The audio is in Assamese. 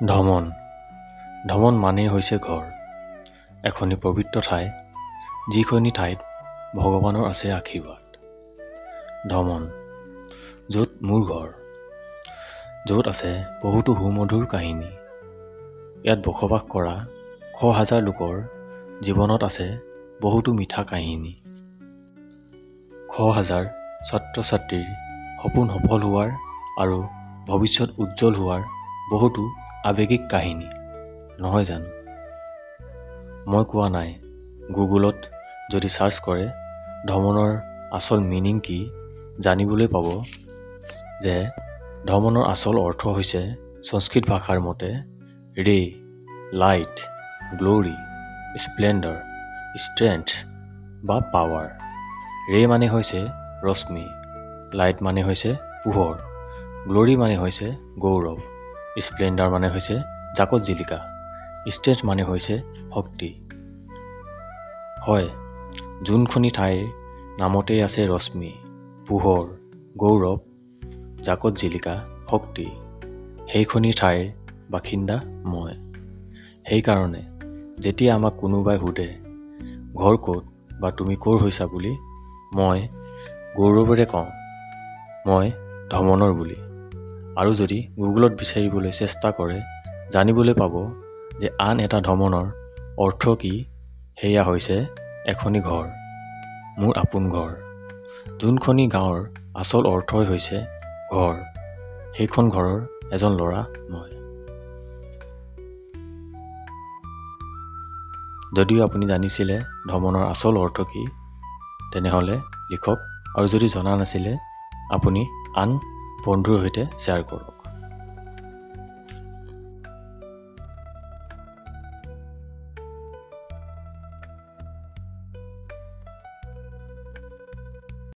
ধমন ধমন মানেই হৈছে ঘৰ। এখনি পবিত্ৰ ঠাই, যিখনি ঠাইত ভগৱানৰ আছে আশীৰ্বাদ। ধমন য'ত মোৰ ঘৰ, য'ত আছে বহুতো সুমধুৰ কাহিনী। ইয়াত বসবাস কৰা শ হাজাৰ লোকৰ জীৱনত আছে বহুতো মিঠা কাহিনী। শ হাজাৰ ছাত্ৰ ছাত্ৰীৰ সপোন সফল হোৱাৰ আৰু ভৱিষ্যত উজ্জ্বল হোৱাৰ বহুতো আৱেগিক কাহিনী, নহয় জানো? মই কোৱা নাই, গুগলত যদি চাৰ্চ কৰে ধমনৰ আচল মিনিং কি জানিবলৈ পাব যে ধমনৰ আচল অৰ্থ হৈছে সংস্কৃত ভাষাৰ মতে ৰে, লাইট, গ্ল'ৰি, স্প্লেণ্ডাৰ, ষ্ট্ৰেংথ বা পাৱাৰ। ৰে মানে হৈছে ৰশ্মি, লাইট মানে হৈছে পোহৰ, গ্ল'ৰি মানে হৈছে গৌৰৱ, স্প্লেণ্ডাৰ মানে হৈছে জাকত জিলিকা, ষ্ট্ৰেংথ মানে হৈছে শক্তি। হয়, যোনখনি ঠাইৰ নামতেই আছে ৰশ্মি, পোহৰ, গৌৰৱ, জাকত জিলিকা, শক্তি, সেইখনি ঠাইৰ বাসিন্দা মই। সেইকাৰণে যেতিয়া আমাক কোনোবাই সোধে ঘৰ ক'ত বা তুমি ক'ৰ হৈছা বুলি, মই গৌৰৱেৰে কওঁ মই ধমনৰ বুলি। আৰু যদি গুগলত বিচাৰিবলৈ চেষ্টা কৰে জানিবলৈ পাব যে আন এটা ধমনৰ অৰ্থ কি, সেয়া হৈছে এখনি ঘৰ, মোৰ আপোন ঘৰ। যোনখনি গাঁৱৰ আচল অৰ্থই হৈছে ঘৰ, সেইখন ঘৰৰ এজন ল'ৰা মই। যদিও আপুনি জানিছিলে ধমনৰ আচল অৰ্থ কি, তেনেহ'লে লিখক, আৰু যদি জনা নাছিলে আপুনি আন বন্ধুৰ সৈতে শ্বেয়াৰ কৰক।